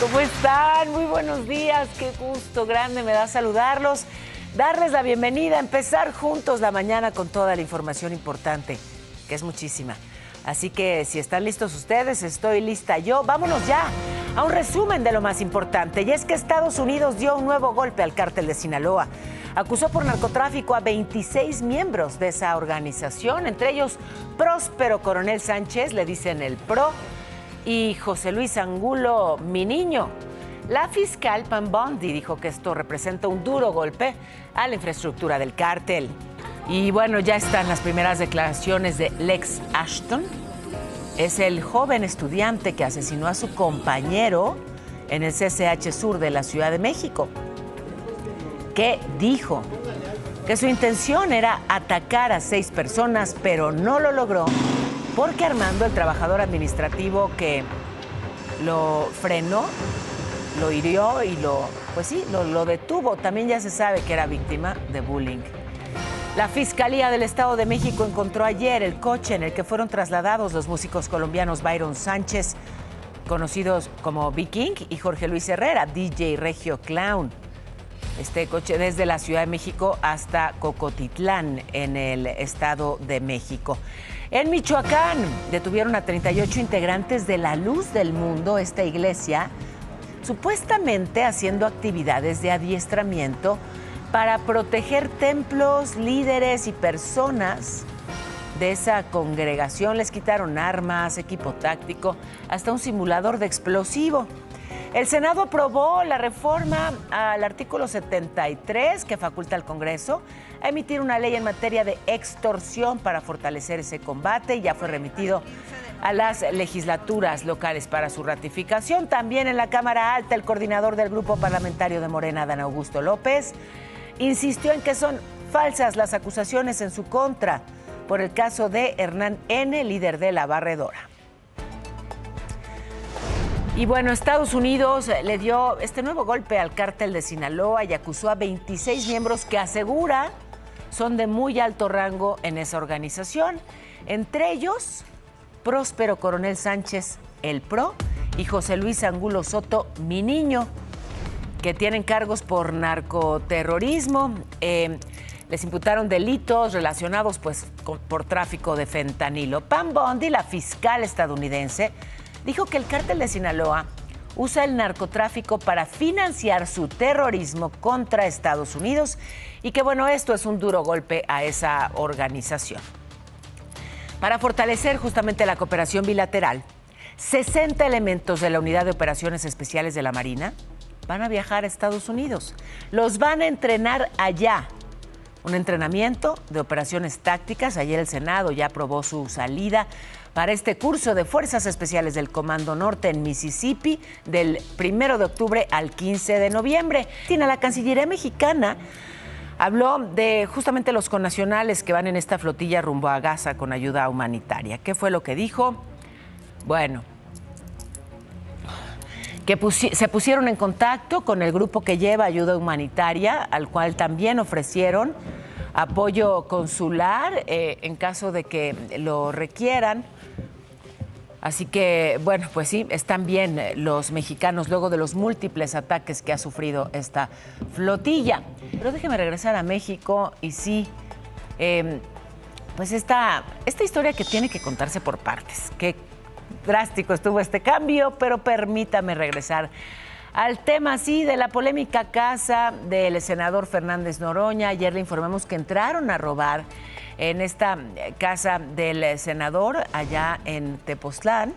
¿Cómo están? Muy buenos días, qué gusto grande me da saludarlos, darles la bienvenida, empezar juntos la mañana con toda la información importante, que es muchísima. Así que si están listos ustedes, estoy lista yo. Vámonos ya a un resumen de lo más importante. Y es que Estados Unidos dio un nuevo golpe al cártel de Sinaloa. Acusó por narcotráfico a 26 miembros de esa organización, entre ellos Próspero Coronel Sánchez, le dicen el PRO, y José Luis Angulo, mi niño. La fiscal Pam Bondi dijo que esto representa un duro golpe a la infraestructura del cártel. Y bueno, ya están las primeras declaraciones de Lex Ashton. Es el joven estudiante que asesinó a su compañero en el CCH Sur de la Ciudad de México, que dijo que su intención era atacar a 6 personas, pero no lo logró porque Armando, el trabajador administrativo que lo frenó, lo hirió y lo detuvo. También ya se sabe que era víctima de bullying. La Fiscalía del Estado de México encontró ayer el coche en el que fueron trasladados los músicos colombianos Byron Sánchez, conocidos como B-King, y Jorge Luis Herrera, DJ Regio Clown. Este coche desde la Ciudad de México hasta Cocotitlán, en el Estado de México. En Michoacán detuvieron a 38 integrantes de La Luz del Mundo, esta iglesia, supuestamente haciendo actividades de adiestramiento para proteger templos, líderes y personas de esa congregación. Les quitaron armas, equipo táctico, hasta un simulador de explosivo. El Senado aprobó la reforma al artículo 73 que faculta al Congreso a emitir una ley en materia de extorsión para fortalecer ese combate, y ya fue remitido a las legislaturas locales para su ratificación. También en la Cámara Alta, el coordinador del grupo parlamentario de Morena, Adán Augusto López, insistió en que son falsas las acusaciones en su contra por el caso de Hernán N., líder de la Barredora. Y bueno, Estados Unidos le dio este nuevo golpe al cártel de Sinaloa y acusó a 26 miembros que asegura son de muy alto rango en esa organización. Entre ellos, Próspero Coronel Sánchez, el PRO, y José Luis Angulo Soto, mi niño, que tienen cargos por narcoterrorismo. Les imputaron delitos relacionados por tráfico de fentanilo. Pam Bondi, la fiscal estadounidense, dijo que el cártel de Sinaloa usa el narcotráfico para financiar su terrorismo contra Estados Unidos y que, bueno, esto es un duro golpe a esa organización. Para fortalecer justamente la cooperación bilateral, 60 elementos de la Unidad de Operaciones Especiales de la Marina van a viajar a Estados Unidos. Los van a entrenar allá. Un entrenamiento de operaciones tácticas. Ayer el Senado ya aprobó su salida para este curso de Fuerzas Especiales del Comando Norte en Mississippi del 1 de octubre al 15 de noviembre. La Cancillería mexicana habló de justamente los connacionales que van en esta flotilla rumbo a Gaza con ayuda humanitaria. ¿Qué fue lo que dijo? Bueno, que se pusieron en contacto con el grupo que lleva ayuda humanitaria, al cual también ofrecieron apoyo consular en caso de que lo requieran. Así que, bueno, pues sí, están bien los mexicanos luego de los múltiples ataques que ha sufrido esta flotilla. Pero déjeme regresar a México y sí, pues esta historia que tiene que contarse por partes. Qué drástico estuvo este cambio, pero permítame regresar al tema, sí, de la polémica casa del senador Fernández Noroña. Ayer le informamos que entraron a robar en esta casa del senador allá en Tepoztlán.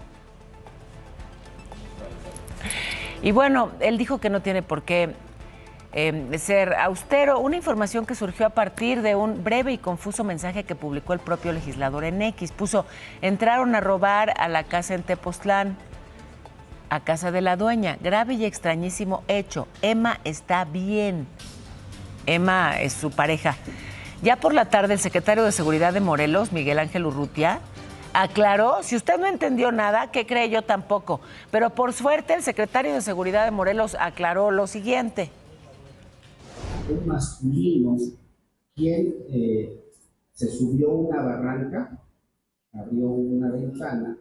Y bueno, él dijo que no tiene por qué ser austero. Una información que surgió a partir de un breve y confuso mensaje que publicó el propio legislador en X. Puso: entraron a robar a la casa en Tepoztlán, a casa de la dueña. Grave y extrañísimo hecho. Emma está bien. Emma es su pareja. Ya por la tarde, el secretario de Seguridad de Morelos, Miguel Ángel Urrutia, aclaró: si usted no entendió nada, ¿qué cree? Yo tampoco. Pero por suerte, el secretario de Seguridad de Morelos aclaró lo siguiente. Un masculino quien se subió a una barranca, abrió una ventana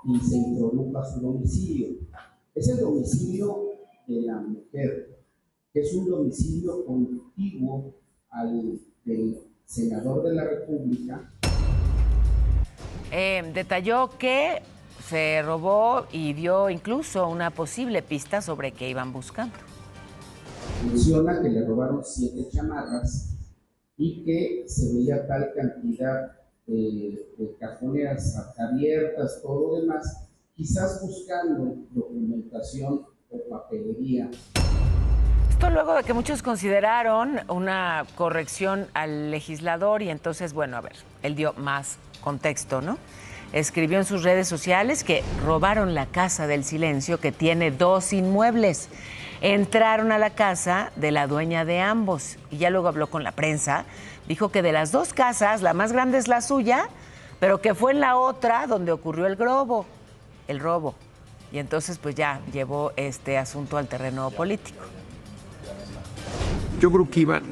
y se introdujo a su domicilio. Es el domicilio de la mujer, que es un domicilio contiguo al del senador de la República. Detalló que se robó y dio incluso una posible pista sobre qué iban buscando. Menciona que le robaron 7 chamarras y que se veía tal cantidad de cajoneras abiertas, todo lo demás, quizás buscando documentación o papelería. Esto luego de que muchos consideraron una corrección al legislador y entonces, bueno, a ver, él dio más contexto, ¿no? Escribió en sus redes sociales que robaron la Casa del Silencio, que tiene 2 inmuebles. Entraron a la casa de la dueña de ambos y ya luego habló con la prensa. Dijo que de las 2 casas, la más grande es la suya, pero que fue en la otra donde ocurrió el robo. Y entonces pues ya llevó este asunto al terreno político. Yo creo que iban,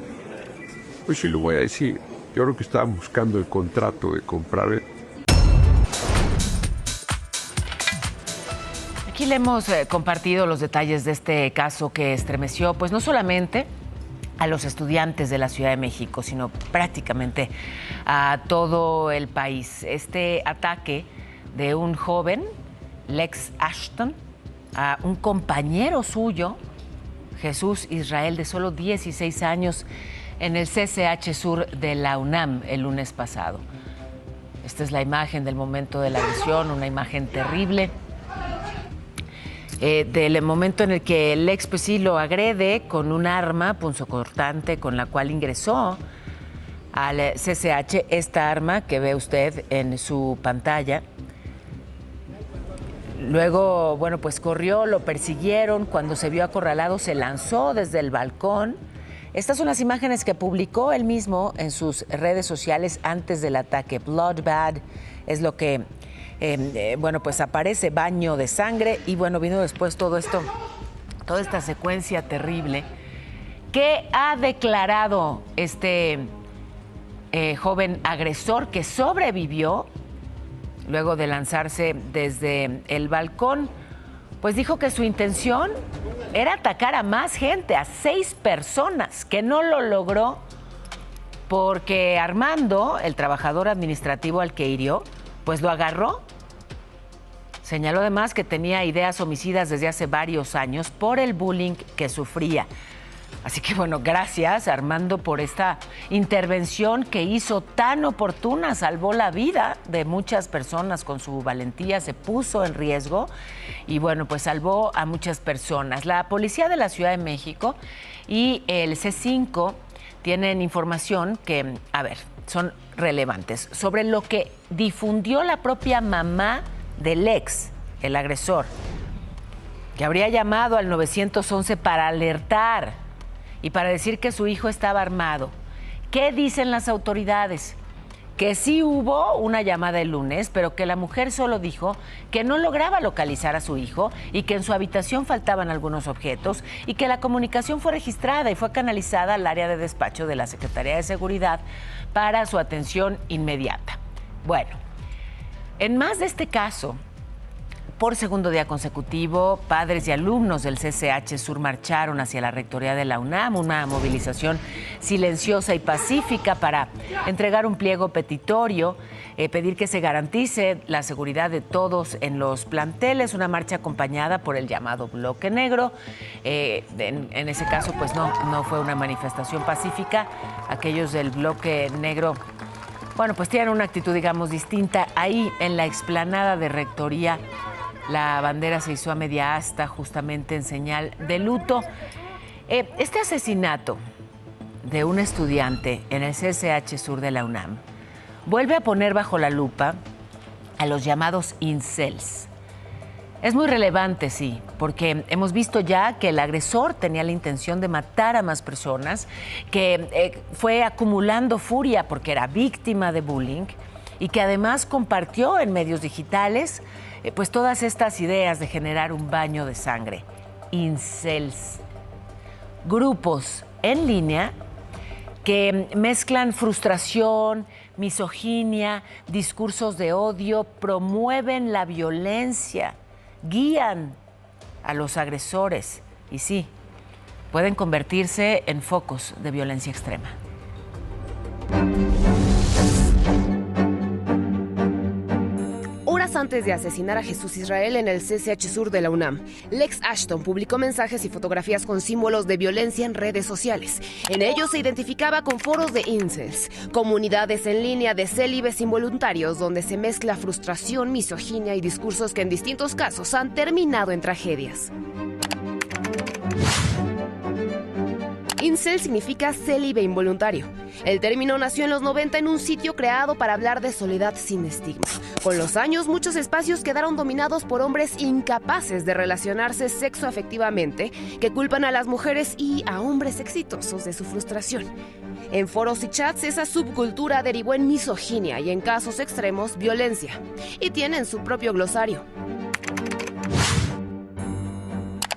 pues sí lo voy a decir, yo creo que estaban buscando el contrato de comprar. Aquí le hemos compartido los detalles de este caso que estremeció, pues no solamente a los estudiantes de la Ciudad de México, sino prácticamente a todo el país. Este ataque de un joven, Lex Ashton, a un compañero suyo, Jesús Israel, de solo 16 años, en el CCH Sur de la UNAM el lunes pasado. Esta es la imagen del momento de la agresión, una imagen terrible. Del momento en el que el ex pues sí lo agrede con un arma punzocortante con la cual ingresó al CCH, esta arma que ve usted en su pantalla. Luego, bueno, pues corrió, lo persiguieron, cuando se vio acorralado se lanzó desde el balcón. Estas son las imágenes que publicó él mismo en sus redes sociales antes del ataque. Bloodbath es lo que, bueno, pues aparece, baño de sangre, y bueno, vino después todo esto, toda esta secuencia terrible que ha declarado este joven agresor que sobrevivió luego de lanzarse desde el balcón. Pues dijo que su intención era atacar a más gente, a 6 personas, que no lo logró porque Armando, el trabajador administrativo al que hirió, pues lo agarró. Señaló además que tenía ideas homicidas desde hace varios años por el bullying que sufría. Así que bueno, gracias Armando por esta intervención que hizo tan oportuna, salvó la vida de muchas personas con su valentía, se puso en riesgo y bueno, pues salvó a muchas personas. La Policía de la Ciudad de México y el C5 tienen información que, a ver, son relevantes sobre lo que difundió la propia mamá del ex, el agresor, que habría llamado al 911 para alertar y para decir que su hijo estaba armado. ¿Qué dicen las autoridades? Que sí hubo una llamada el lunes, pero que la mujer solo dijo que no lograba localizar a su hijo y que en su habitación faltaban algunos objetos y que la comunicación fue registrada y fue canalizada al área de despacho de la Secretaría de Seguridad para su atención inmediata. Bueno, en más de este caso, por segundo día consecutivo, padres y alumnos del CCH Sur marcharon hacia la rectoría de la UNAM, una movilización silenciosa y pacífica para entregar un pliego petitorio, pedir que se garantice la seguridad de todos en los planteles, una marcha acompañada por el llamado Bloque Negro. En ese caso, pues no fue una manifestación pacífica. Aquellos del Bloque Negro, bueno, pues tienen una actitud, digamos, distinta. Ahí en la explanada de rectoría, la bandera se hizo a media asta, justamente en señal de luto. Este asesinato de un estudiante en el CCH Sur de la UNAM vuelve a poner bajo la lupa a los llamados incels. Es muy relevante, sí, porque hemos visto ya que el agresor tenía la intención de matar a más personas, que fue acumulando furia porque era víctima de bullying y que además compartió en medios digitales pues todas estas ideas de generar un baño de sangre. Incels. Grupos en línea que mezclan frustración, misoginia, discursos de odio, promueven la violencia, guían a los agresores y sí, pueden convertirse en focos de violencia extrema. Horas antes de asesinar a Jesús Israel en el CCH Sur de la UNAM, Lex Ashton publicó mensajes y fotografías con símbolos de violencia en redes sociales. En ellos se identificaba con foros de incels, comunidades en línea de célibes involuntarios donde se mezcla frustración, misoginia y discursos que en distintos casos han terminado en tragedias. Incel significa célibe involuntario. El término nació en los 90 en un sitio creado para hablar de soledad sin estigma. Con los años, muchos espacios quedaron dominados por hombres incapaces de relacionarse sexoafectivamente, que culpan a las mujeres y a hombres exitosos de su frustración. En foros y chats, esa subcultura derivó en misoginia y, en casos extremos, violencia. Y tienen su propio glosario.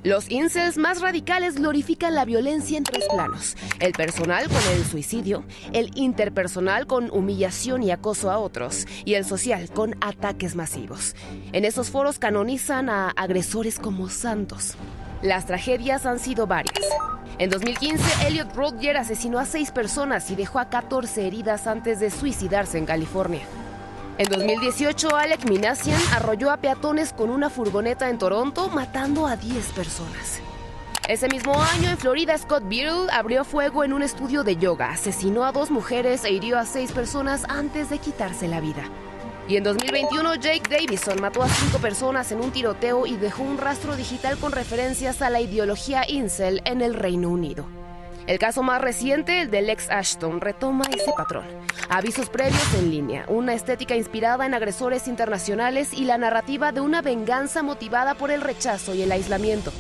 Los incels más radicales glorifican la violencia en 3 planos: el personal con el suicidio, el interpersonal con humillación y acoso a otros, y el social con ataques masivos. En esos foros canonizan a agresores como santos. Las tragedias han sido varias. En 2015, Elliot Rodger asesinó a 6 personas y dejó a 14 heridas antes de suicidarse en California. En 2018, Alec Minassian arrolló a peatones con una furgoneta en Toronto, matando a 10 personas. Ese mismo año, en Florida, Scott Beadle abrió fuego en un estudio de yoga, asesinó a 2 mujeres e hirió a 6 personas antes de quitarse la vida. Y en 2021, Jake Davison mató a 5 personas en un tiroteo y dejó un rastro digital con referencias a la ideología incel en el Reino Unido. El caso más reciente, el de Lex Ashton, retoma ese patrón. Avisos previos en línea, una estética inspirada en agresores internacionales y la narrativa de una venganza motivada por el rechazo y el aislamiento.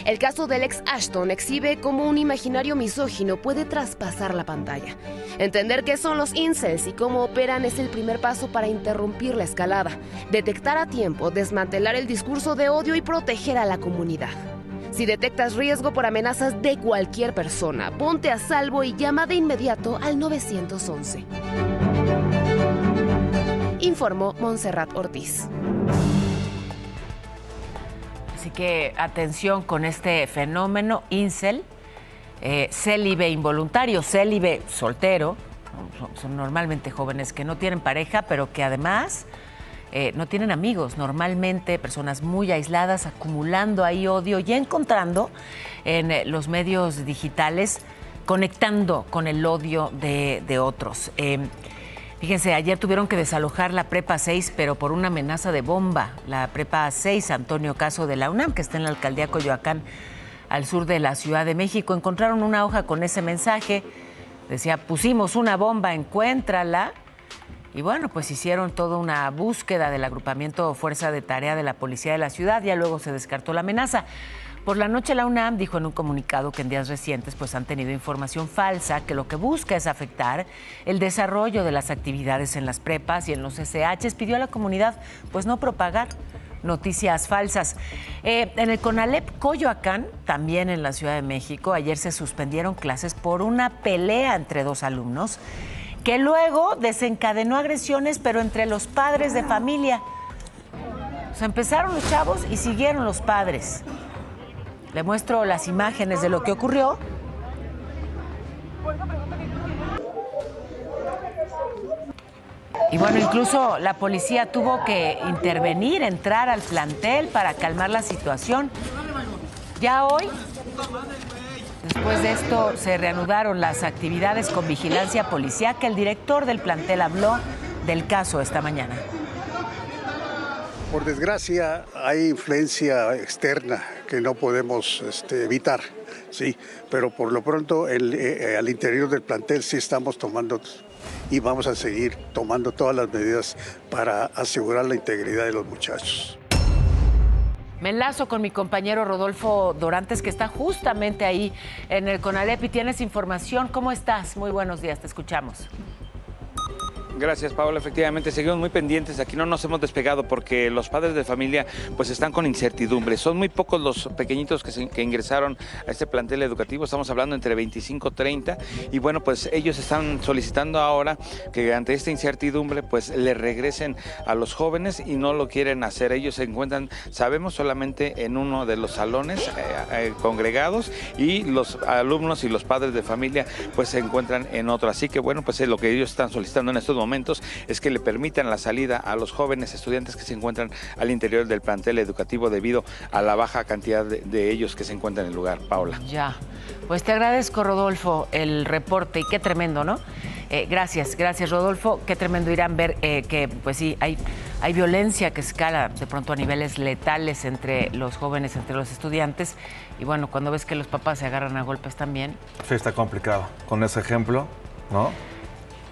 El caso de Lex Ashton exhibe cómo un imaginario misógino puede traspasar la pantalla. Entender qué son los incels y cómo operan es el primer paso para interrumpir la escalada, detectar a tiempo, desmantelar el discurso de odio y proteger a la comunidad. Si detectas riesgo por amenazas de cualquier persona, ponte a salvo y llama de inmediato al 911. Informó Montserrat Ortiz. Así que atención con este fenómeno incel, célibe involuntario, célibe soltero. Son normalmente jóvenes que no tienen pareja, pero que además no tienen amigos, normalmente personas muy aisladas, acumulando ahí odio y encontrando en los medios digitales, conectando con el odio de otros. Fíjense, ayer tuvieron que desalojar la Prepa 6, pero por una amenaza de bomba. La Prepa 6, Antonio Caso de la UNAM, que está en la alcaldía Coyoacán, al sur de la Ciudad de México. Encontraron una hoja con ese mensaje. Decía, pusimos una bomba, encuéntrala. Y bueno, pues hicieron toda una búsqueda del agrupamiento Fuerza de Tarea de la Policía de la Ciudad. Ya luego se descartó la amenaza. Por la noche, la UNAM dijo en un comunicado que en días recientes pues han tenido información falsa que lo que busca es afectar el desarrollo de las actividades en las prepas y en los SHs. Pidió a la comunidad pues no propagar noticias falsas. En el CONALEP Coyoacán, también en la Ciudad de México, ayer se suspendieron clases por una pelea entre 2 alumnos que luego desencadenó agresiones, pero entre los padres de familia. O sea, empezaron los chavos y siguieron los padres. Le muestro las imágenes de lo que ocurrió. Y bueno, incluso la policía tuvo que intervenir, entrar al plantel para calmar la situación. Ya hoy, después de esto, se reanudaron las actividades con vigilancia policíaca. El director del plantel habló del caso esta mañana. Por desgracia, hay influencia externa que no podemos evitar, sí, pero por lo pronto al interior del plantel sí estamos tomando y vamos a seguir tomando todas las medidas para asegurar la integridad de los muchachos. Me enlazo con mi compañero Rodolfo Dorantes, que está justamente ahí en el CONALEP y tienes información. ¿Cómo estás? Muy buenos días, te escuchamos. Gracias, Paola. Efectivamente, seguimos muy pendientes. Aquí no nos hemos despegado porque los padres de familia pues están con incertidumbre. Son muy pocos los pequeñitos que ingresaron a este plantel educativo. Estamos hablando entre 25 y 30. Y bueno, pues ellos están solicitando ahora que ante esta incertidumbre pues le regresen a los jóvenes y no lo quieren hacer. Ellos se encuentran, sabemos, solamente en uno de los salones congregados y los alumnos y los padres de familia pues se encuentran en otro. Así que bueno, pues lo que ellos están solicitando en estos momentos es que le permitan la salida a los jóvenes estudiantes que se encuentran al interior del plantel educativo debido a la baja cantidad de ellos que se encuentran en el lugar. Paola. Ya, pues te agradezco, Rodolfo, el reporte y qué tremendo, ¿no? Gracias, Rodolfo. Qué tremendo, Irán, ver que pues sí, hay violencia que escala de pronto a niveles letales entre los jóvenes, entre los estudiantes. Y bueno, cuando ves que los papás se agarran a golpes también. Sí, está complicado. Con ese ejemplo, ¿no?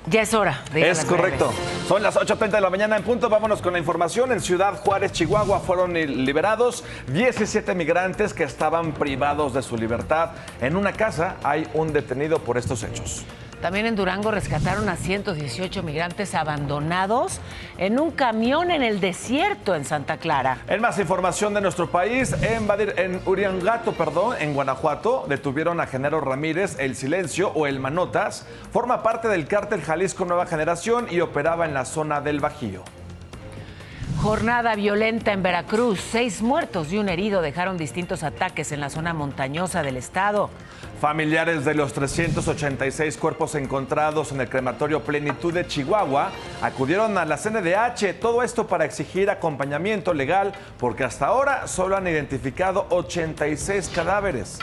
Ya es hora de ir a las correcto. breves. Son las 8:30 de la mañana en punto. Vámonos con la información. En Ciudad Juárez, Chihuahua, fueron liberados 17 migrantes que estaban privados de su libertad. En una casa hay un detenido por estos hechos. También en Durango rescataron a 118 migrantes abandonados en un camión en el desierto en Santa Clara. En más información de nuestro país, en Uriangato, en Guanajuato, detuvieron a Genaro Ramírez. El Silencio o el Manotas forma parte del cártel Jalisco Nueva Generación y operaba en la zona del Bajío. Jornada violenta en Veracruz. 6 muertos y un herido dejaron distintos ataques en la zona montañosa del estado. Familiares de los 386 cuerpos encontrados en el crematorio Plenitud de Chihuahua acudieron a la CNDH. Todo esto para exigir acompañamiento legal porque hasta ahora solo han identificado 86 cadáveres.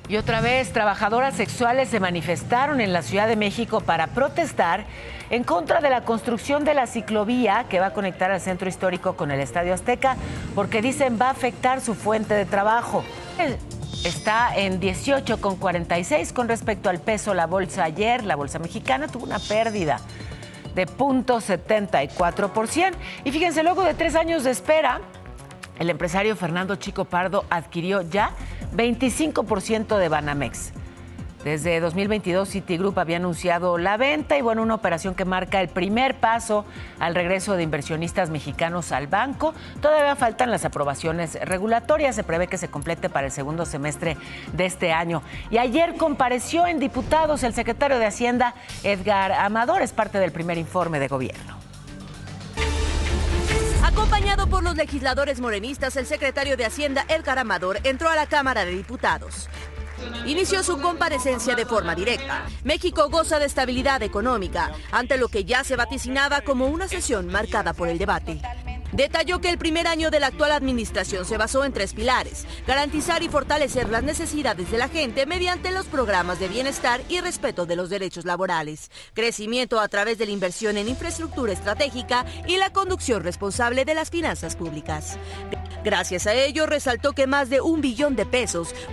Y otra vez, trabajadoras sexuales se manifestaron en la Ciudad de México para protestar en contra de la construcción de la ciclovía que va a conectar al centro histórico con el Estadio Azteca, porque dicen va a afectar su fuente de trabajo. Está en 18,46 con respecto al peso. La bolsa ayer, la bolsa mexicana, tuvo una pérdida de 0.74%. Y fíjense, luego de 3 años de espera, el empresario Fernando Chico Pardo adquirió ya 25% de Banamex. Desde 2022, Citigroup había anunciado la venta y bueno, una operación que marca el primer paso al regreso de inversionistas mexicanos al banco. Todavía faltan las aprobaciones regulatorias. Se prevé que se complete para el segundo semestre de este año. Y ayer compareció en diputados el secretario de Hacienda, Edgar Amador. Es parte del primer informe de gobierno. Acompañado por los legisladores morenistas, el secretario de Hacienda, Edgar Amador, entró a la Cámara de Diputados. Inició su comparecencia de forma directa. México goza de estabilidad económica, ante lo que ya se vaticinaba como una sesión marcada por el debate. Detalló que el primer año de la actual administración se basó en 3 pilares: garantizar y fortalecer las necesidades de la gente mediante los programas de bienestar y respeto de los derechos laborales, crecimiento a través de la inversión en infraestructura estratégica y la conducción responsable de las finanzas públicas. Gracias a ello, resaltó que más de $1 billón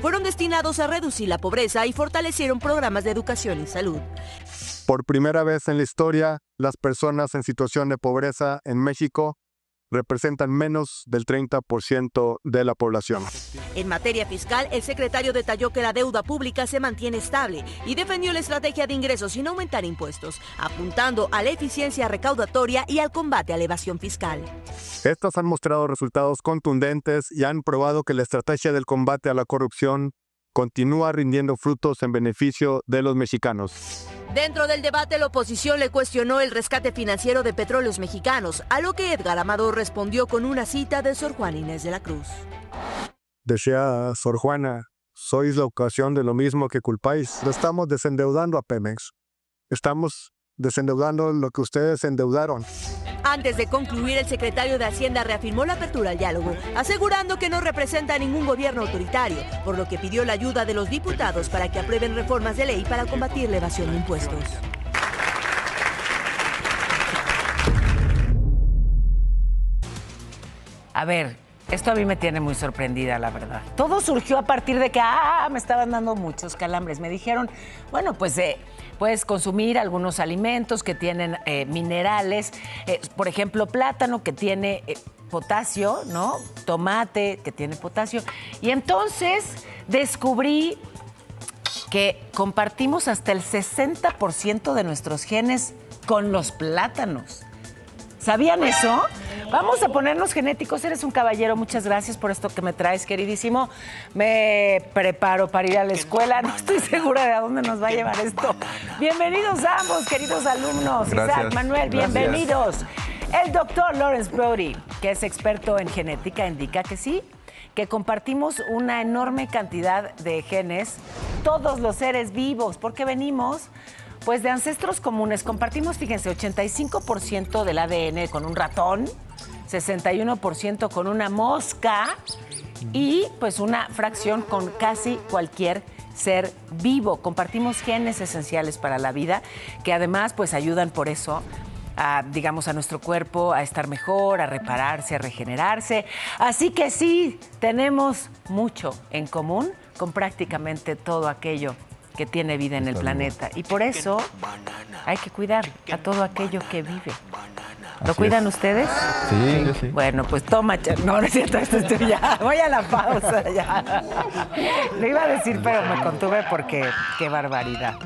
fueron destinados a reducir la pobreza y fortalecieron programas de educación y salud. Por primera vez en la historia, las personas en situación de pobreza en México representan menos del 30% de la población. En materia fiscal, el secretario detalló que la deuda pública se mantiene estable y defendió la estrategia de ingresos sin aumentar impuestos, apuntando a la eficiencia recaudatoria y al combate a la evasión fiscal. Estas han mostrado resultados contundentes y han probado que la estrategia del combate a la corrupción continúa rindiendo frutos en beneficio de los mexicanos. Dentro del debate, la oposición le cuestionó el rescate financiero de Petróleos Mexicanos, a lo que Edgar Amador respondió con una cita de Sor Juana Inés de la Cruz. Decía Sor Juana, sois la ocasión de lo mismo que culpáis. Lo estamos desendeudando a Pemex. Estamos desendeudando lo que ustedes endeudaron. Antes de concluir, el secretario de Hacienda reafirmó la apertura al diálogo, asegurando que no representa a ningún gobierno autoritario, por lo que pidió la ayuda de los diputados para que aprueben reformas de ley para combatir la evasión de impuestos. A ver, esto a mí me tiene muy sorprendida, la verdad. Todo surgió a partir de que me estaban dando muchos calambres. Me dijeron, bueno, pues puedes consumir algunos alimentos que tienen minerales, por ejemplo, plátano que tiene potasio, ¿no? Tomate que tiene potasio. Y entonces descubrí que compartimos hasta el 60% de nuestros genes con los plátanos. ¿Sabían eso? Vamos a ponernos genéticos. Eres un caballero. Muchas gracias por esto que me traes, queridísimo. Me preparo para ir a la escuela. No estoy segura de a dónde nos va a llevar esto. Bienvenidos ambos, queridos alumnos. Gracias. Isaac, Manuel, bienvenidos. El doctor Lawrence Brody, que es experto en genética, indica que sí, que compartimos una enorme cantidad de genes, todos los seres vivos, porque venimos pues de ancestros comunes. Compartimos, fíjense, 85% del ADN con un ratón, 61% con una mosca y pues una fracción con casi cualquier ser vivo. Compartimos genes esenciales para la vida que además pues ayudan por eso a nuestro cuerpo a estar mejor, a repararse, a regenerarse. Así que sí, tenemos mucho en común con prácticamente todo aquello que tiene vida en el planeta. Y por eso hay que cuidar a todo aquello que vive. ¿Lo cuidan ustedes? Sí, yo sí. Bueno, pues toma, no es cierto, esto ya. Voy a la pausa ya. Lo iba a decir, pero me contuve porque qué barbaridad.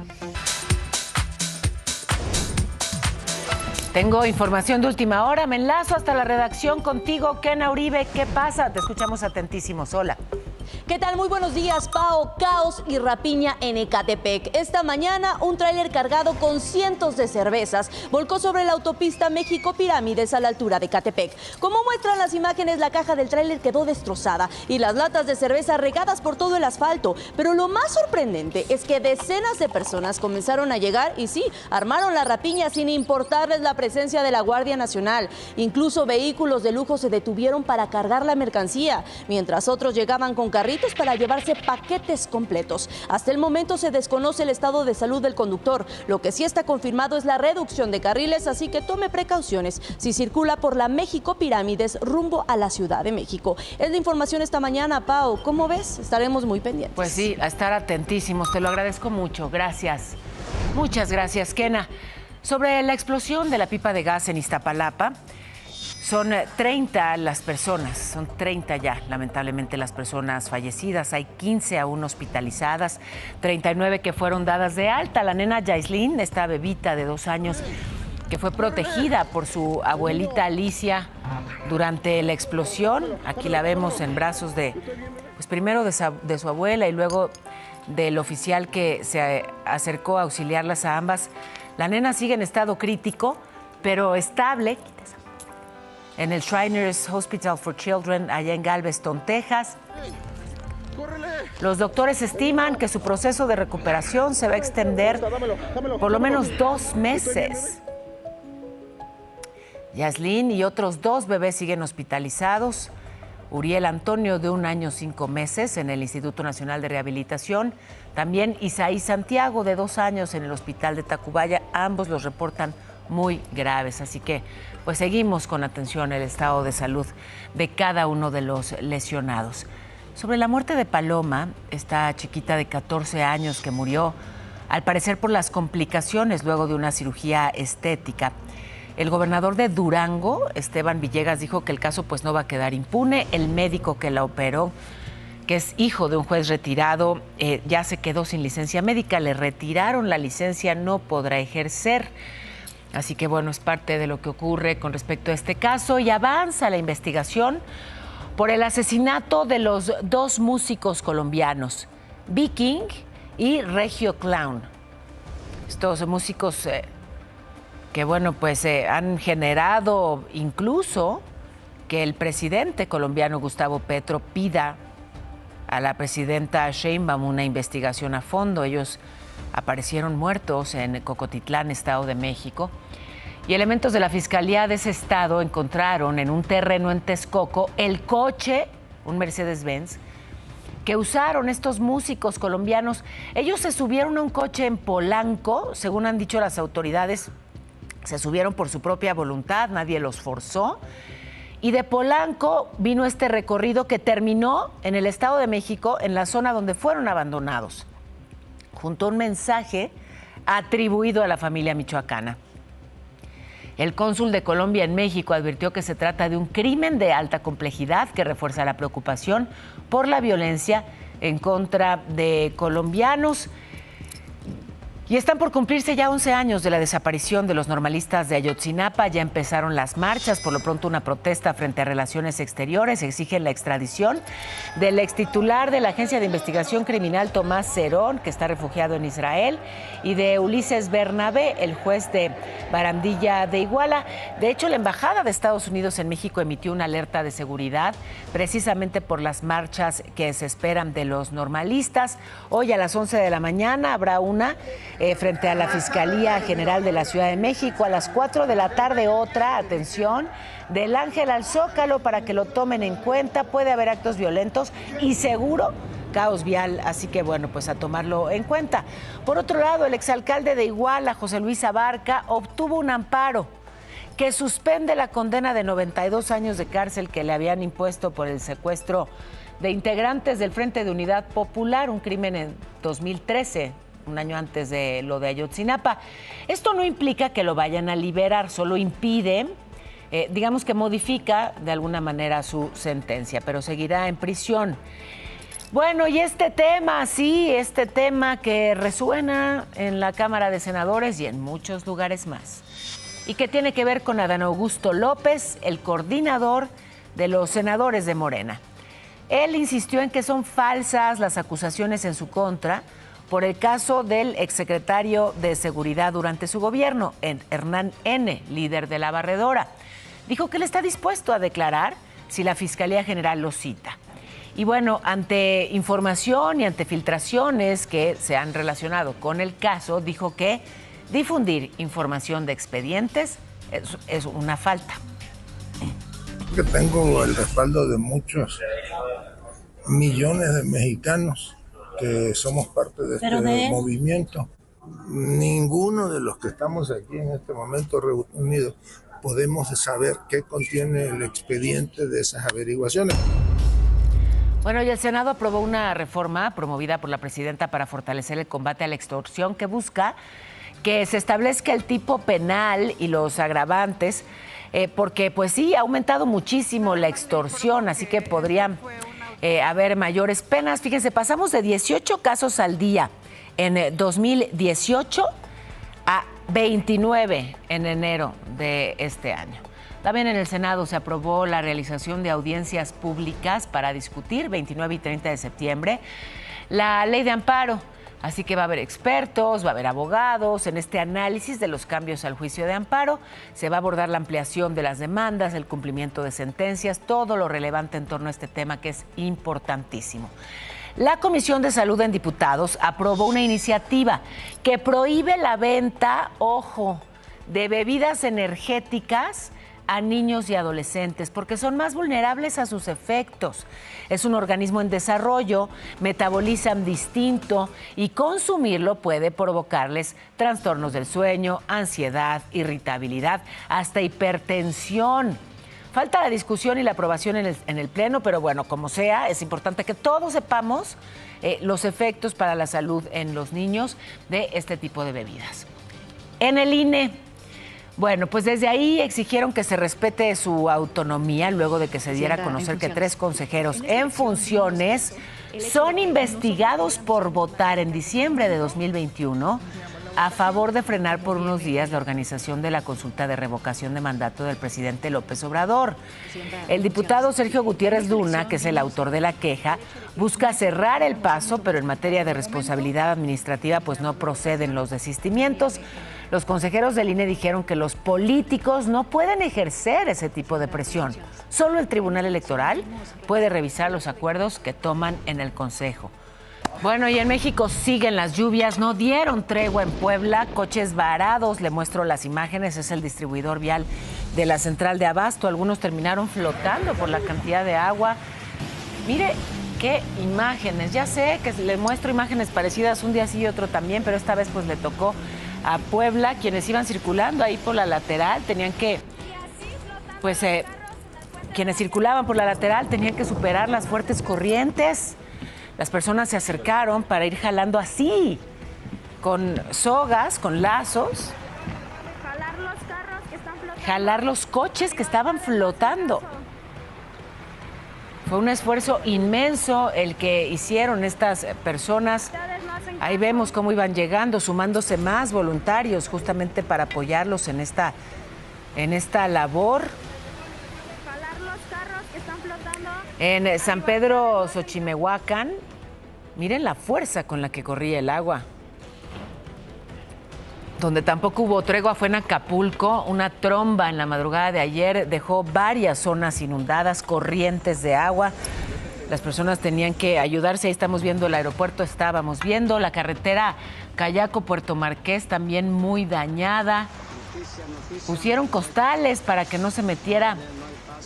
Tengo información de última hora. Me enlazo hasta la redacción contigo, Kena Uribe. ¿Qué pasa? Te escuchamos atentísimos. Hola. ¿Qué tal? Muy buenos días, Pao. Caos y rapiña en Ecatepec. Esta mañana, un tráiler cargado con cientos de cervezas volcó sobre la autopista México-Pirámides a la altura de Ecatepec. Como muestran las imágenes, la caja del tráiler quedó destrozada y las latas de cerveza regadas por todo el asfalto. Pero lo más sorprendente es que decenas de personas comenzaron a llegar y sí, armaron la rapiña sin importarles la presencia de la Guardia Nacional. Incluso vehículos de lujo se detuvieron para cargar la mercancía, mientras otros llegaban con carritos para llevarse paquetes completos. Hasta el momento se desconoce el estado de salud del conductor. Lo que sí está confirmado es la reducción de carriles, así que tome precauciones si circula por la México Pirámides rumbo a la Ciudad de México. Es la información esta mañana, Pau. ¿Cómo ves? Estaremos muy pendientes. Pues sí, a estar atentísimos. Te lo agradezco mucho. Gracias. Muchas gracias, Kena. Sobre la explosión de la pipa de gas en Iztapalapa, son 30 las personas, son 30 ya, lamentablemente, las personas fallecidas. Hay 15 aún hospitalizadas, 39 que fueron dadas de alta. La nena Yaislin, esta bebita de 2 años, que fue protegida por su abuelita Alicia durante la explosión. Aquí la vemos en brazos primero de su abuela y luego del oficial que se acercó a auxiliarlas a ambas. La nena sigue en estado crítico, pero estable, en el Shriners Hospital for Children, allá en Galveston, Texas. Los doctores estiman que su proceso de recuperación se va a extender por lo menos 2 meses. Yaislin y otros 2 bebés siguen hospitalizados. Uriel Antonio, de 1 año 5 meses, en el Instituto Nacional de Rehabilitación. También Isaí Santiago, de 2 años, en el Hospital de Tacubaya. Ambos los reportan muy graves, así que pues seguimos con atención el estado de salud de cada uno de los lesionados. Sobre la muerte de Paloma, esta chiquita de 14 años que murió, al parecer por las complicaciones luego de una cirugía estética. El gobernador de Durango, Esteban Villegas, dijo que el caso pues no va a quedar impune. El médico que la operó, que es hijo de un juez retirado, ya se quedó sin licencia médica. Le retiraron la licencia, no podrá ejercer. Así que bueno, es parte de lo que ocurre con respecto a este caso y avanza la investigación por el asesinato de los 2 músicos colombianos, Viking y Regio Clown. Estos músicos que bueno, pues han generado incluso que el presidente colombiano Gustavo Petro pida a la presidenta Sheinbaum una investigación a fondo. Ellos aparecieron muertos en Cocotitlán, Estado de México, y elementos de la Fiscalía de ese estado encontraron en un terreno en Texcoco el coche, un Mercedes-Benz, que usaron estos músicos colombianos. Ellos se subieron a un coche en Polanco, según han dicho las autoridades, se subieron por su propia voluntad, nadie los forzó, y de Polanco vino este recorrido que terminó en el Estado de México, en la zona donde fueron abandonados, junto a un mensaje atribuido a la familia michoacana. El cónsul de Colombia en México advirtió que se trata de un crimen de alta complejidad que refuerza la preocupación por la violencia en contra de colombianos. Y están por cumplirse ya 11 años de la desaparición de los normalistas de Ayotzinapa. Ya empezaron las marchas, por lo pronto una protesta frente a Relaciones Exteriores. Exigen la extradición del extitular de la Agencia de Investigación Criminal, Tomás Cerón, que está refugiado en Israel, y de Ulises Bernabé, el juez de Barandilla de Iguala. De hecho, la Embajada de Estados Unidos en México emitió una alerta de seguridad precisamente por las marchas que se esperan de los normalistas. Hoy a las 11 de la mañana habrá una frente a la Fiscalía General de la Ciudad de México. A las 4 de la tarde otra, atención, del Ángel al Zócalo para que lo tomen en cuenta. Puede haber actos violentos y seguro caos vial, así que bueno, pues a tomarlo en cuenta. Por otro lado, el exalcalde de Iguala, José Luis Abarca, obtuvo un amparo que suspende la condena de 92 años de cárcel que le habían impuesto por el secuestro de integrantes del Frente de Unidad Popular, un crimen en 2013. Un año antes de lo de Ayotzinapa. Esto no implica que lo vayan a liberar, solo impide, digamos que modifica de alguna manera su sentencia, pero seguirá en prisión. Bueno, y este tema que resuena en la Cámara de Senadores y en muchos lugares más, y que tiene que ver con Adán Augusto López, el coordinador de los senadores de Morena. Él insistió en que son falsas las acusaciones en su contra por el caso del exsecretario de Seguridad durante su gobierno, Hernán N., líder de la Barredora. Dijo que él está dispuesto a declarar si la Fiscalía General lo cita. Y bueno, ante información y ante filtraciones que se han relacionado con el caso, dijo que difundir información de expedientes es una falta. Que tengo el respaldo de muchos millones de mexicanos que somos parte de este movimiento. Ninguno de los que estamos aquí en este momento reunidos podemos saber qué contiene el expediente de esas averiguaciones. Bueno, y el Senado aprobó una reforma promovida por la presidenta para fortalecer el combate a la extorsión que busca que se establezca el tipo penal y los agravantes, porque pues sí, ha aumentado muchísimo la extorsión, así que podrían haber mayores penas. Fíjense, pasamos de 18 casos al día en 2018 a 29 en enero de este año. También en el Senado se aprobó la realización de audiencias públicas para discutir 29 y 30 de septiembre la ley de amparo. Así que va a haber expertos, va a haber abogados. En este análisis de los cambios al juicio de amparo se va a abordar la ampliación de las demandas, el cumplimiento de sentencias, todo lo relevante en torno a este tema que es importantísimo. La Comisión de Salud en Diputados aprobó una iniciativa que prohíbe la venta, ojo, de bebidas energéticas a niños y adolescentes porque son más vulnerables a sus efectos. Es un organismo en desarrollo, metabolizan distinto y consumirlo puede provocarles trastornos del sueño, ansiedad, irritabilidad, hasta hipertensión. Falta la discusión y la aprobación en el Pleno, pero bueno, como sea, es importante que todos sepamos los efectos para la salud en los niños de este tipo de bebidas. En el INE, bueno, pues desde ahí exigieron que se respete su autonomía luego de que se diera a conocer que 3 consejeros en funciones son investigados por votar en diciembre de 2021 a favor de frenar por unos días la organización de la consulta de revocación de mandato del presidente López Obrador. El diputado Sergio Gutiérrez Luna, que es el autor de la queja, busca cerrar el paso, pero en materia de responsabilidad administrativa pues no proceden los desistimientos. Los consejeros del INE dijeron que los políticos no pueden ejercer ese tipo de presión. Solo el Tribunal Electoral puede revisar los acuerdos que toman en el Consejo. Bueno, y en México siguen las lluvias, no dieron tregua en Puebla, coches varados, le muestro las imágenes, es el distribuidor vial de la central de abasto, algunos terminaron flotando por la cantidad de agua. Mire qué imágenes, ya sé que le muestro imágenes parecidas un día sí y otro también, pero esta vez pues le tocó a Puebla. Quienes iban circulando ahí por la lateral tenían que, pues quienes circulaban por la lateral tenían que superar las fuertes corrientes. Las personas se acercaron para ir jalando así, con sogas, con lazos, jalar los coches que estaban flotando. Fue un esfuerzo inmenso el que hicieron estas personas Ahí vemos cómo iban llegando, sumándose más voluntarios justamente para apoyarlos en esta labor. En San Pedro Xochimehuacán, miren la fuerza con la que corría el agua. Donde tampoco hubo tregua fue en Acapulco. Una tromba en la madrugada de ayer dejó varias zonas inundadas, corrientes de agua. Las personas tenían que ayudarse. Ahí estamos viendo el aeropuerto, estábamos viendo la carretera Cayaco-Puerto Marqués también muy dañada. Pusieron costales para que no se metiera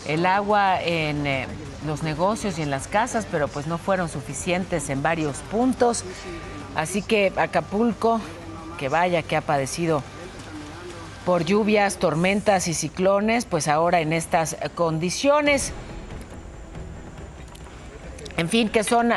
el agua en los negocios y en las casas, pero pues no fueron suficientes en varios puntos. Así que Acapulco, que vaya que ha padecido por lluvias, tormentas y ciclones, pues ahora en estas condiciones. En fin, que son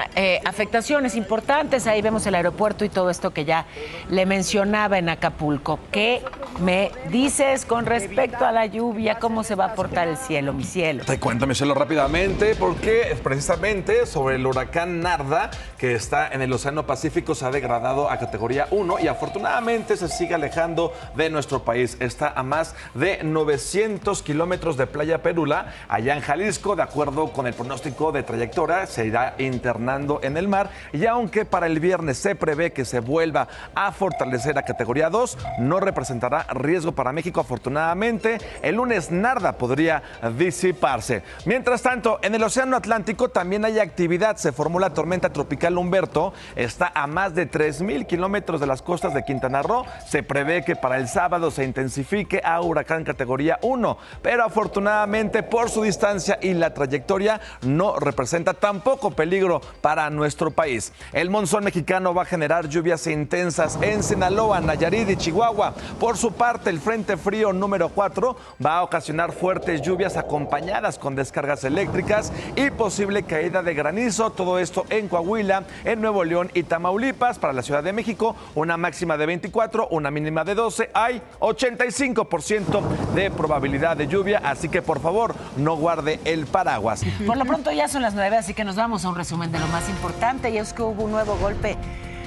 afectaciones importantes. Ahí vemos el aeropuerto y todo esto que ya le mencionaba en Acapulco. ¿Qué me dices con respecto a la lluvia? ¿Cómo se va a portar el cielo, mi cielo? Te cuento, mi cielo, rápidamente, porque precisamente sobre el huracán Narda, que está en el Océano Pacífico, se ha degradado a categoría 1 y afortunadamente se sigue alejando de nuestro país. Está a más de 900 kilómetros de Playa Perula, allá en Jalisco. De acuerdo con el pronóstico de trayectoria, se irá internando en el mar, y aunque para el viernes se prevé que se vuelva a fortalecer a categoría 2, no representará riesgo para México. Afortunadamente, el lunes Narda podría disiparse. Mientras tanto, en el Océano Atlántico también hay actividad. Se formó la tormenta tropical Humberto, está a más de 3,000 kilómetros de las costas de Quintana Roo. Se prevé que para el sábado se intensifique a huracán categoría 1, pero afortunadamente por su distancia y la trayectoria no representa tampoco peligro para nuestro país. El monzón mexicano va a generar lluvias intensas en Sinaloa, Nayarit y Chihuahua. Por su parte, el Frente Frío número 4 va a ocasionar fuertes lluvias acompañadas con descargas eléctricas y posible caída de granizo. Todo esto en Coahuila, en Nuevo León y Tamaulipas. Para la Ciudad de México, una máxima de 24, una mínima de 12. Hay 85% de probabilidad de lluvia, así que por favor no guarde el paraguas. Por lo pronto ya son las 9, así que nos vamos a un resumen de lo más importante, y es que hubo un nuevo golpe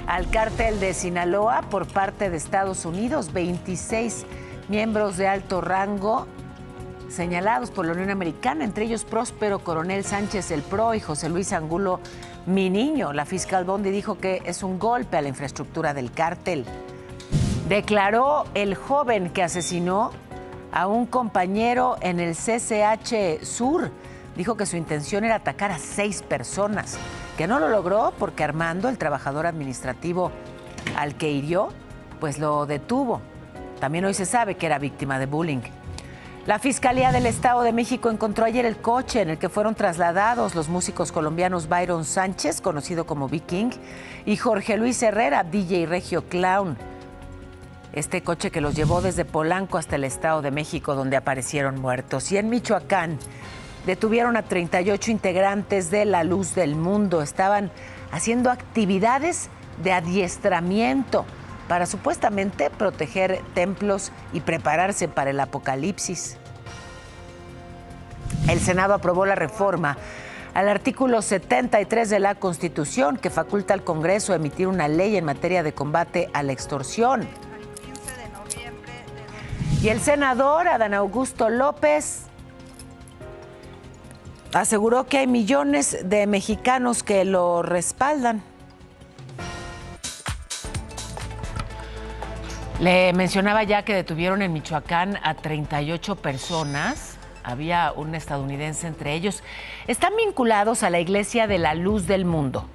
al cártel de Sinaloa por parte de Estados Unidos. 26 miembros de alto rango señalados por la Unión Americana, entre ellos Próspero Coronel Sánchez el Pro y José Luis Angulo Mi Niño. La fiscal Bondi dijo que es un golpe a la infraestructura del cártel. Declaró el joven que asesinó a un compañero en el CCH Sur. Dijo que su intención era atacar a 6 personas, que no lo logró porque Armando, el trabajador administrativo al que hirió, pues lo detuvo. También hoy se sabe que era víctima de bullying. La Fiscalía del Estado de México encontró ayer el coche en el que fueron trasladados los músicos colombianos Byron Sánchez, conocido como B-King, y Jorge Luis Herrera, DJ Regio Clown. Este coche que los llevó desde Polanco hasta el Estado de México, donde aparecieron muertos. Y en Michoacán detuvieron a 38 integrantes de La Luz del Mundo. Estaban haciendo actividades de adiestramiento para supuestamente proteger templos y prepararse para el apocalipsis. El Senado aprobó la reforma al artículo 73 de la Constitución, que faculta al Congreso a emitir una ley en materia de combate a la extorsión. Y el senador Adán Augusto López aseguró que hay millones de mexicanos que lo respaldan. Le mencionaba ya que detuvieron en Michoacán a 38 personas. Había un estadounidense entre ellos. Están vinculados a la Iglesia de la Luz del Mundo,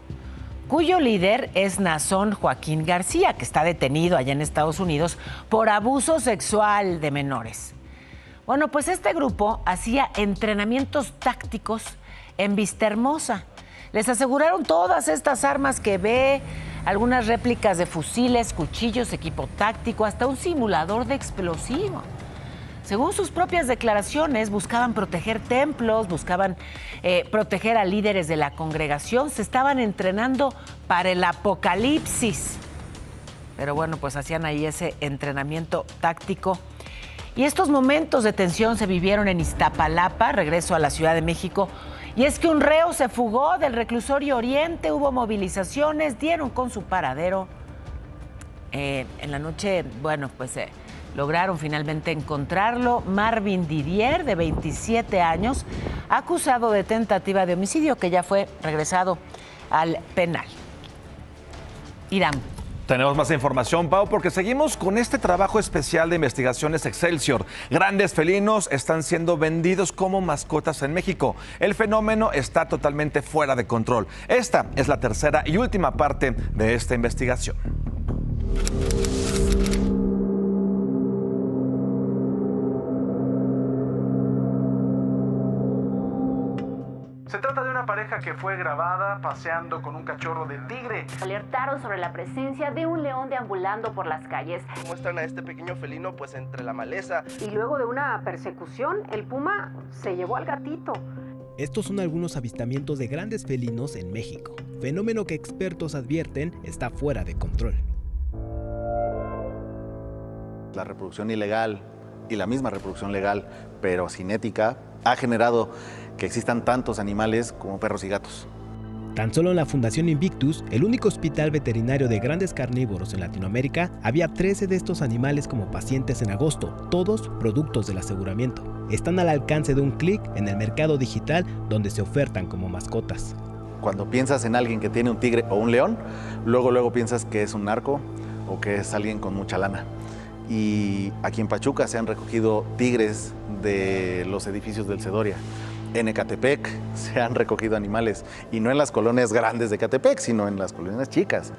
cuyo líder es Nazón Joaquín García, que está detenido allá en Estados Unidos por abuso sexual de menores. Bueno, pues este grupo hacía entrenamientos tácticos en Vistahermosa. Les aseguraron todas estas armas que ve, algunas réplicas de fusiles, cuchillos, equipo táctico, hasta un simulador de explosivo. Según sus propias declaraciones, buscaban proteger templos, buscaban proteger a líderes de la congregación, se estaban entrenando para el apocalipsis. Pero bueno, pues hacían ahí ese entrenamiento táctico. Y estos momentos de tensión se vivieron en Iztapalapa, regreso a la Ciudad de México, Y es que un reo se fugó del reclusorio Oriente, hubo movilizaciones, dieron con su paradero. En la noche, bueno, pues lograron finalmente encontrarlo. Marvin Didier, de 27 años, acusado de tentativa de homicidio, que ya fue regresado al penal. Irán. Tenemos más información, Pau, porque seguimos con este trabajo especial de investigaciones Excelsior. Grandes felinos están siendo vendidos como mascotas en México. El fenómeno está totalmente fuera de control. Esta es la tercera y última parte de esta investigación. Se trata de una pareja que fue grabada paseando con un cachorro de tigre. Alertaron sobre la presencia de un león deambulando por las calles. Muestran a este pequeño felino pues entre la maleza. Y luego de una persecución, el puma se llevó al gatito. Estos son algunos avistamientos de grandes felinos en México, fenómeno que expertos advierten está fuera de control. La reproducción ilegal y la misma reproducción legal, pero sin ética, ha generado que existan tantos animales como perros y gatos. Tan solo en la Fundación Invictus, el único hospital veterinario de grandes carnívoros en Latinoamérica, había 13 de estos animales como pacientes en agosto, todos productos del aseguramiento. Están al alcance de un clic en el mercado digital donde se ofertan como mascotas. Cuando piensas en alguien que tiene un tigre o un león, luego piensas que es un narco o que es alguien con mucha lana. Y aquí en Pachuca se han recogido tigres de los edificios del Cedoria. En Ecatepec se han recogido animales, y no en las colonias grandes de Ecatepec, sino en las colonias chicas.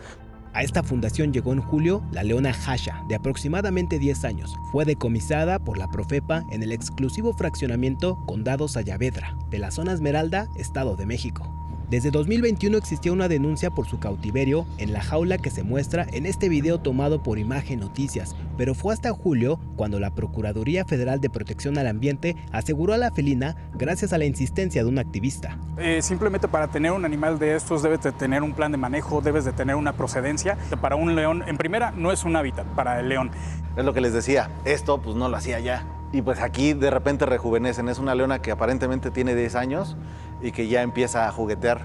A esta fundación llegó en julio la leona Hasha, de aproximadamente 10 años. Fue decomisada por la Profepa en el exclusivo fraccionamiento Condado Sayavedra, de la zona Esmeralda, Estado de México. Desde 2021 existía una denuncia por su cautiverio en la jaula que se muestra en este video tomado por Imagen Noticias, pero fue hasta julio cuando la Procuraduría Federal de Protección al Ambiente aseguró a la felina gracias a la insistencia de un activista. Simplemente para tener un animal de estos debes de tener un plan de manejo, debes de tener una procedencia. Para un león, en primera, no es un hábitat para el león. Es lo que les decía, esto pues no lo hacía ya. Y pues aquí de repente rejuvenecen, es una leona que aparentemente tiene 10 años y que ya empieza a juguetear.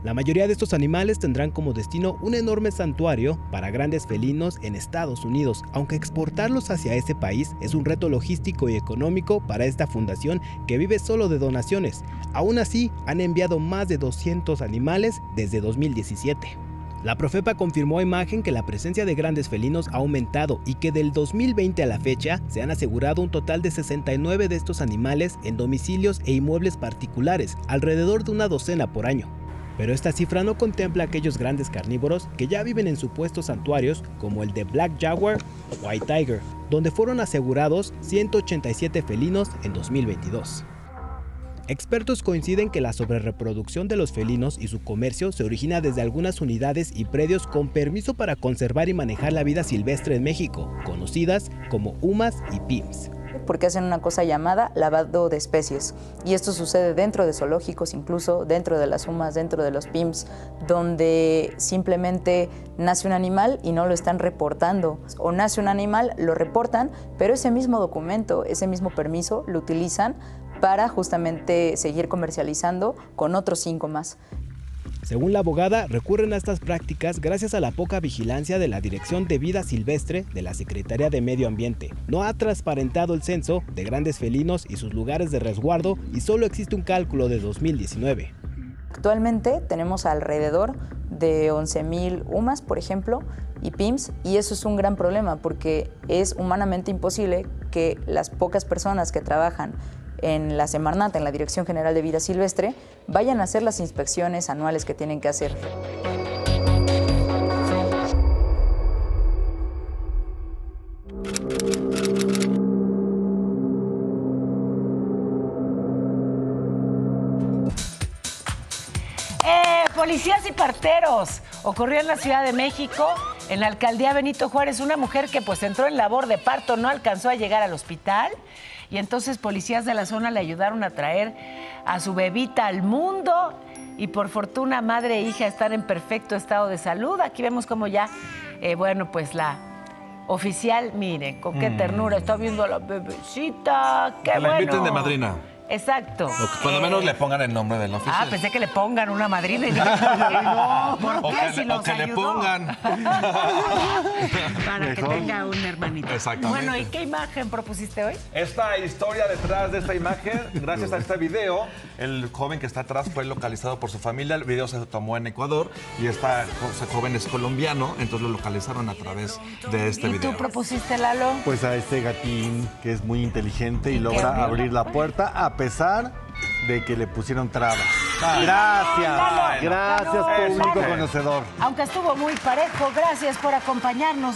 La mayoría de estos animales tendrán como destino un enorme santuario para grandes felinos en Estados Unidos, aunque exportarlos hacia ese país es un reto logístico y económico para esta fundación que vive solo de donaciones. Aún así, han enviado más de 200 animales desde 2017. La Profepa confirmó a Imagen que la presencia de grandes felinos ha aumentado y que del 2020 a la fecha se han asegurado un total de 69 de estos animales en domicilios e inmuebles particulares, alrededor de una docena por año. Pero esta cifra no contempla a aquellos grandes carnívoros que ya viven en supuestos santuarios como el de Black Jaguar o White Tiger, donde fueron asegurados 187 felinos en 2022. Expertos coinciden que la sobrereproducción de los felinos y su comercio se origina desde algunas unidades y predios con permiso para conservar y manejar la vida silvestre en México, conocidas como UMAS y PIMS. Porque hacen una cosa llamada lavado de especies, y esto sucede dentro de zoológicos, incluso dentro de las UMAS, dentro de los PIMS, donde simplemente nace un animal y no lo están reportando, o nace un animal, lo reportan, pero ese mismo documento, ese mismo permiso lo utilizan para justamente seguir comercializando con otros 5 más. Según la abogada, recurren a estas prácticas gracias a la poca vigilancia de la Dirección de Vida Silvestre de la Secretaría de Medio Ambiente. No ha transparentado el censo de grandes felinos y sus lugares de resguardo y solo existe un cálculo de 2019. Actualmente tenemos alrededor de 11,000 UMAS, por ejemplo, y PIMS, y eso es un gran problema porque es humanamente imposible que las pocas personas que trabajan en la Semarnat, en la Dirección General de Vida Silvestre, vayan a hacer las inspecciones anuales que tienen que hacer. Policías y parteros. Ocurrió en la Ciudad de México, en la alcaldía Benito Juárez, una mujer que pues entró en labor de parto, no alcanzó a llegar al hospital. Y entonces policías de la zona le ayudaron a traer a su bebita al mundo y por fortuna madre e hija están en perfecto estado de salud. Aquí vemos como ya, bueno, pues la oficial, miren, con qué ternura está viendo a la bebecita. ¡Qué que bueno! la inviten de madrina. Exacto. O que cuando menos le pongan el nombre del oficial. Pensé que le pongan una madrina y dije, no, ¿por qué? O que le pongan. Para que tenga un hermanito. Exactamente. Bueno, ¿y qué imagen propusiste hoy? Esta historia detrás de esta imagen, gracias a este video, el joven que está atrás fue localizado por su familia. El video se tomó en Ecuador y ese joven es colombiano, entonces lo localizaron a través de este video. ¿Y tú propusiste, Lalo? Pues a este gatín que es muy inteligente y logra abrir la puerta a pesar de que le pusieron trabas. Gracias, público conocedor. Aunque estuvo muy parejo, gracias por acompañarnos.